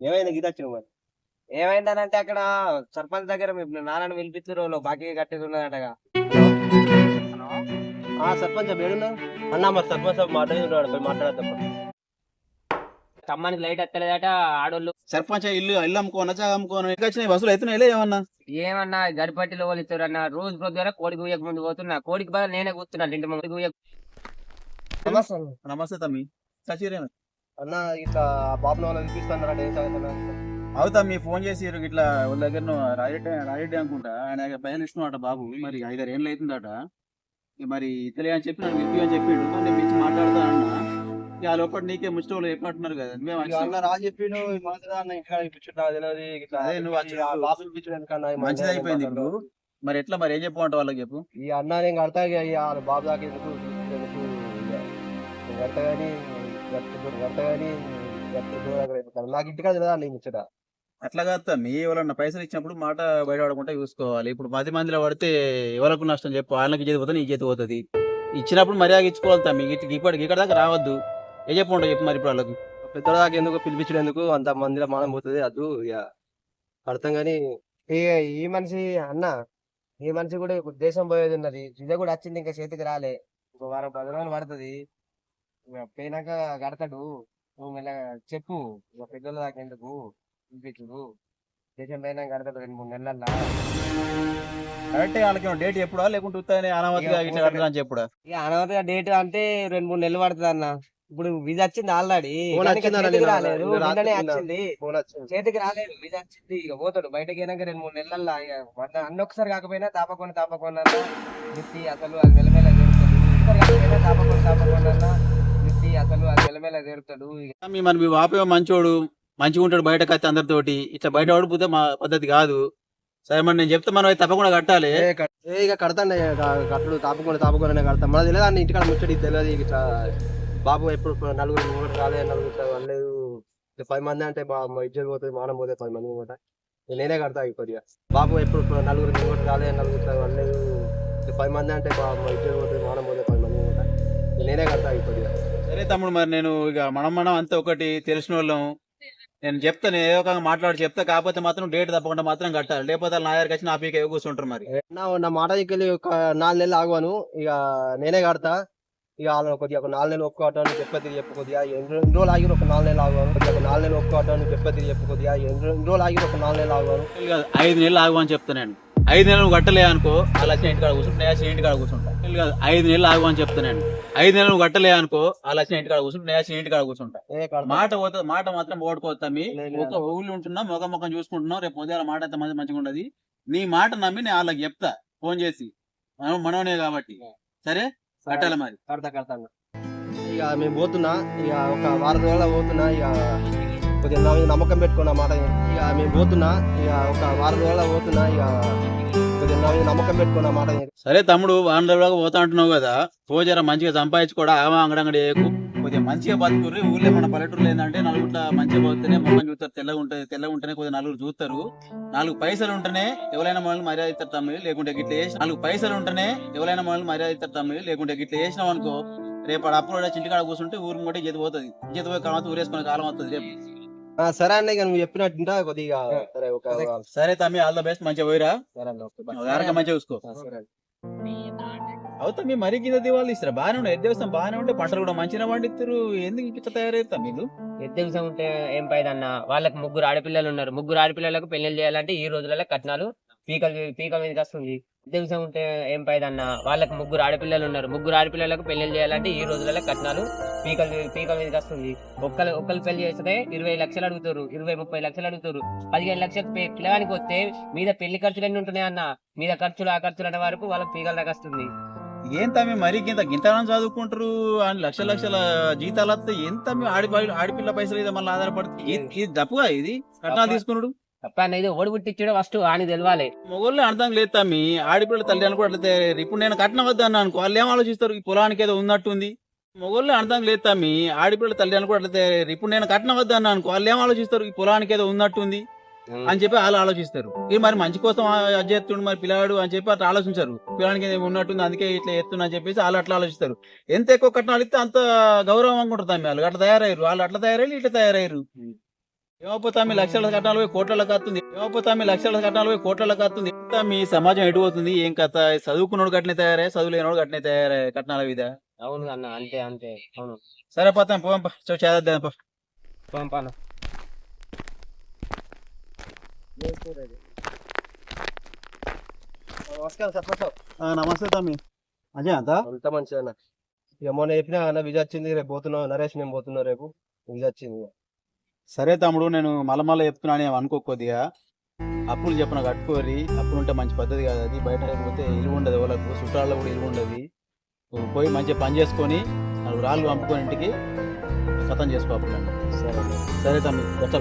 ఏమైంది గీత వచ్చిన మరి? ఏమైందనంటే అక్కడ సర్పంచ్ దగ్గర మీ నాన్నని పిలిపించారు బాకీ కట్టేది ఉన్నదటగా. సర్పంచ్ ఏడున్నా అన్న? మరి సర్పంచ్ మాట్లాడుతున్నాడు, పోయి మాట్లాడద్దాం. స్తంభానికి లైట్ ఎత్తలేదట ఆడోళ్ళు. సర్పంచ్ ఇల్లు అమ్ముకోనా జాగా అమ్ముకోను ఇంకా వచ్చినాయి వసూలు అవుతున్నాయి ఏమన్నా? ఏమన్నా గడిపట్టిలో వాళ్ళు ఇస్తారన్న రోజు పొద్దున కోడికి ఊయక ముందు పోతున్నా, కోడికి బదులు నేనే కూర్చున్నా ఇంటి ముందు ఊయక. నమస్తే తమ్మి. సచిరేనా అన్న ఇట్లా బాబు వాళ్ళు వినిపిస్తున్నారు, ఏం సంగతి? అవుతా మీ ఫోన్ చేసి ఇట్లా వాళ్ళ దగ్గర రాయరెడ్డి అనుకుంటా, ఆయన భయం ఇస్తున్నమాట బాబు. మరి 5-6 ఏళ్ళు అవుతుందట. మరి ఇతలే అని చెప్పి నన్ను పిలిపి అని చెప్పాడు. నేను పిలిచి మాట్లాడతా అన్న. ఇక ఆ లోపల నీకే ముచ్చటోళ్ళు చెప్పినట్టున్నారు కదా. అన్న రా చెప్పిండు మంచిది అయిపోయింది ఇప్పుడు. మరి ఎట్లా మరి ఏం చెప్పమంటావు వాళ్ళకి చెప్పు. ఈ అన్న నేను కడతా బాబు దాకా ఎందుకు కడతా కానీ నాకు ఇంటికాడ తెలియదా నీ ముచ్చట? అట్లా కాదు మీ ఎవరన్నా పైసలు ఇచ్చినప్పుడు మాట బయటపడకుండా చూసుకోవాలి. ఇప్పుడు 10 మందిలో పడితే ఎవరికి నష్టం చెప్పు. వాళ్ళకి చేతి పోతుంది, నీకు చేతి పోతుంది. ఇచ్చినప్పుడు మర్యాద ఇచ్చుకోవాలి తమ్మి. ఇక్కడ దాకా రావద్దు. ఏ చెప్పమంటావు చెప్పు మరి ఇప్పుడు వాళ్ళకి. పెద్దల దాకా ఎందుకు పిలిపించడం, ఎందుకు అంత మందిలో మానం పోతుంది అద్దు. ఇక కడతాం కానీ ఈ మనిషి అన్న, ఈ మనిషి కూడా దేశం పోయేది ఉన్నది. ఇది కూడా వచ్చింది, ఇంకా చేతికి రాలే. ఇంకో వారం 10 రోజులు పడుతుంది. పోయినాక కడతాడు. నువ్వు మెల్ల చెప్పు, ఇక పెద్దల దాకా ఎందుకు పిలిపించుడు. దేశం పైన కడతాడు 2-3 నెలల్లో. కరెక్ట్ వాళ్ళకి డేట్ ఎప్పుడా లేకుంటే అనామతిగా ఇట్లా కడతా అని చెప్పుడా? ఇక అనవతగా డేట్ అంటే 2-3 నెలలు పడుతుంది అన్న. ఇప్పుడు వీజా వచ్చింది ఆల్రెడీ, రాలేదు. వచ్చింది చేతికి రాలేదు, వీజా వచ్చింది. ఇక పోతాడు బయటకి అయినాక 2-3 నెలల్లో. అన్ని ఒకసారి కాకపోయినా తాపకుండా నిత్తి అసలు అది మెల్లమెల్ల జరుగుతాడు. తాపకుండా నిత్తి అసలు అది మెల్లమెల్ల జరుగుతాడు. మరి మీ బాపే మంచోడు, మంచిగా ఉంటాడు బయటకు వచ్చి అందరితోటి. ఇట్లా బయట పడిపోతే మా పద్ధతి కాదు. సరే మరి నేను చెప్తే మనం తప్పకుండా కట్టాలి. ఇక కడతాండి, కట్టడు తాపకుండా కడతాం. మనది తెలియదు అన్న, ఇంటికాడ ముచ్చడి తెలియదు. ఇట్లా బాబు ఎప్పుడు 4 రాలేదు, 4 వాళ్ళలేదు. 10 మంది అంటే ఇజ్జత్ పోతుంది, మానం పోతే 10 మంది కూడా నేనే కడతా. కొద్దిగా బాబు ఎప్పుడు 4 రాలేదు, 4 వాళ్ళలేదు. 10 మంది అంటే ఇజ్జత్ పోతుంది, మానం పోతే 10 మంది కూడా నేనే కడతా. కొద్దిగా సరే తమ్ముడు, మరి నేను ఇక మనం అంతా ఒకటి తెలిసిన వాళ్ళం. నేను చెప్తాను, ఏదో ఒక మాట్లాడి చెప్తా. కాకపోతే మాత్రం డేట్ తప్పకుండా మాత్రం కట్టాలి. లేకపోతే నా దగ్గరికి వచ్చి నా పీక కూర్చుంటారు. మరి నా మాట దగ్గర ఒక 4 నెలలు ఆగువాను, ఇక నేనే కడతా. ఇక కొద్దిగా ఒక 4 నెలలు ఒప్పుకోవటాన్ని చెప్పతి చెప్పు. కొద్దిగా ఎన్ని రోజులు ఆగి ఒక 4 నెలలు ఆగువాను. కొద్దిగా ఒక 4 నెలలు ఒప్పుకోవటాన్ని చెప్పతి చెప్పు. కొద్దిగా ఎన్ని రోజులు ఆగి ఒక 4 నెలలు ఆగువాను. 5 నెలలు ఆగువని చెప్తాను. నేను 5 నెలలు కట్టలే అనుకో, అలా ఇంటికాడ కూర్చుంటా, ఇంటికాడ కూర్చుంటా. 5 నెలలు ఆగువని చెప్తాను. నేను 5 నెలలు కట్టలే అనుకో, అలా ఇంటికాడ కూర్చుంటా, ఇంటికాడ కూర్చుంటా. మాట మాత్రం ఓడుకోవద్దా? మీ ఒక ఊళ్ళు ఉంటున్నా, ముఖం చూసుకుంటున్నాం. రేపు ఉదయాల మాట ఎంత మంచిగా ఉండదు. నీ మాట నమ్మి నేను వాళ్ళకి చెప్తా ఫోన్ చేసి, మనవనే కాబట్టి. సరే కట్టాలి మరి. కడతాను. ఇక మేము పోతున్నా, ఇక ఒక వారం రోజుల పోతున్నా. ఇక కొద్దిగా నా మీద నమ్మకం పెట్టుకున్న మాట. ఇక మేము పోతున్నా, ఇక ఒక వారం రోజుల పోతున్నా. ఇక కొద్దిగా నా మీద నమ్మకం పెట్టుకున్న మాట. సరే తమ్ముడు, వారం రోజులకు పోతా అంటున్నావు కదా, పోజారా మంచిగా సంపాదించుకోవడా, అంగడంగడి కొద్దిగా మంచిగా బతుకుర్రి. ఊళ్ళో మన పల్లెటూరులో ఏంటంటే నలుగుట్ల మంచిగా పోతేనే ముఖం చూస్తారు, తెల్లగా ఉంటేనే కొద్దిగా నలుగురు చూస్తారు. 4 పైసలు ఉంటేనే ఎవరైనా మనల్ని మర్యాద ఇస్తారు తమ్ముడు. లేకుంటే గిట్ల 4 పైసలు ఉంటేనే ఎవరైనా మనల్ని మర్యాద ఇస్తారు తమ్ముడు. లేకుంటే గిట్ల వేసినాం అనుకో, రేపు అప్పుడు చింటికాడ కూర్చుంటే ఊరు కూడా చేతి పోతుంది. చేతి పోయి కాలం ఊరేసుకునే కాలం వస్తుంది రేపు. సరే అన్న, ఇక నువ్వు చెప్పినట్టు కొద్దిగా. సరే తమ్మి, ఆల్ ద బెస్ట్. మంచిగా పోయిరా, మంచిగా చూసుకో. అవుతా మీ మరీ కింద దివాళ్ళు ఇస్తారా? బాగానే ఉండే ఎద్దేవసం బాగానే ఉంటే పంటలు కూడా మంచిగా పండిస్తారు. ఎందుకు ఇట్లా తయారవుతా మీరు? ఎద్దేవసం ఉంటే ఏం పైదన్న, వాళ్ళకి 3 ఆడపిల్లలు ఉన్నారు. 3 ఆడపిల్లలకు పెళ్లి చేయాలంటే ఈ రోజులలో కట్నాలు పీక మీదకి వస్తుంది. ఎద్దేవసం ఉంటే ఏం పైదన్న, వాళ్ళకి 3 ఆడపిల్లలు ఉన్నారు. 3 ఆడపిల్లలకు పెళ్లి చేయాలంటే ఈ రోజులలో కట్నాలు పీక మీదకి వస్తుంది. ఒక్కరు పెళ్లి చేస్తే 20 లక్షలు అడుగుతారు, 20-30 లక్షలు అడుగుతారు. 15 లక్షలు పిల్లగానికి వస్తే మీద పెళ్లి ఖర్చులు ఎన్ని ఉంటున్నాయి అన్న, మీద ఖర్చులు ఆ ఖర్చులు అనే వరకు వాళ్ళకి పీకల దాకా వస్తుంది. ఏం తమ్మి మరీ గింతనం చదువుకుంటారు, లక్షల జీతాలు వస్తే ఎంత ఆడపిల్ల పైసలు ఇదే మళ్ళీ ఆధారపడుతుంది. ఇది తప్పుగా, ఇది కట్నాలు తీసుకున్నాడు తప్ప అనేది. ఓడి పుట్టించడం ఫస్ట్ అని తెలవాలి. మొగోళ్ళు అర్థం లేదు తమ్మి, ఆడపిల్ల తల్లి కూడా అట్లా. ఇప్పుడు నేను కట్నం వద్దాను అనుకో, వాళ్ళు ఏం ఆలోచిస్తారు? ఈ పొలానికి ఏదో ఉన్నట్టుంది. మొగోళ్ళు అర్థం లేదు తమ్మి, ఆడపిల్ల తల్లి కూడా అట్లా. ఇప్పుడు నేను కట్నం వద్దాను అనుకో, వాళ్ళు ఏం ఆలోచిస్తారు? ఈ పొలానికి ఏదో ఉన్నట్టుంది. అని చెప్పి వాళ్ళు ఆలోచిస్తారు. ఇది మరి మంచి కోసం అది చేస్తుండు మరి పిల్లాడు అని చెప్పి అట్లా ఆలోచించారు. పిల్లానికి ఉన్నట్టుంది అందుకే ఇట్లా ఎత్తున్నా అని చెప్పేసి వాళ్ళు అట్లా ఆలోచిస్తారు. ఎంత ఎక్కువ కట్నాలు ఇస్తే అంత గౌరవం అనుకుంటారు తమ్మి. వాళ్ళు అట్లా తయారయ్యారు. వాళ్ళు అట్లా తయారయ్యి ఇట్లా తయారయ్యారు. ఏమోపోతా మీ లక్షల కట్నాలు పోయి కోట్లకు వస్తుంది. ఏమోపోతా మీ లక్షల కట్నాలు పోయి కోట్లకు వస్తుంది. ఇంత మీ సమాజం ఎటు పోతుంది ఏం కథ? చదువుకున్నోడు గట్నే తయారయ్యా, చదువులేనోడు గట్నే తయారయ్యా కట్నాల మీద. అవును అన్న, అంతే అంతే. అవును, సరే పోతాం పోంప చేద్దాం. పంపాను. నమస్కారం సర్పంచ్ సాబ్. నమస్తే తమ్మి. అజయ్ అంత అంత మంచిగా అన్న. ఇక మొన్న చెప్పినా అన్న విజయ్ వచ్చింది, రేపు పోతున్నావు నరేష్, మేము పోతున్నాం రేపు. విజయ్ వచ్చింది. సరే తమ్ముడు, నేను మళ్ళీ చెప్తున్నాను ఏమి అనుకో. కొద్దిగా అప్పులు చెప్పిన కట్టుకోరి. అప్పులు ఉంటే మంచి పద్ధతి కాదు అది. బయట పోతే ఇల్లు ఉండదు, వాళ్ళకు చుట్టాల్లో కూడా ఇల్లు ఉండదు. పోయి మంచిగా పని చేసుకొని 4 రాళ్ళు పంపుకొని ఇంటికి ఖతం చేసుకోవాలి. సరే సరే తమ్మి. ఓకే.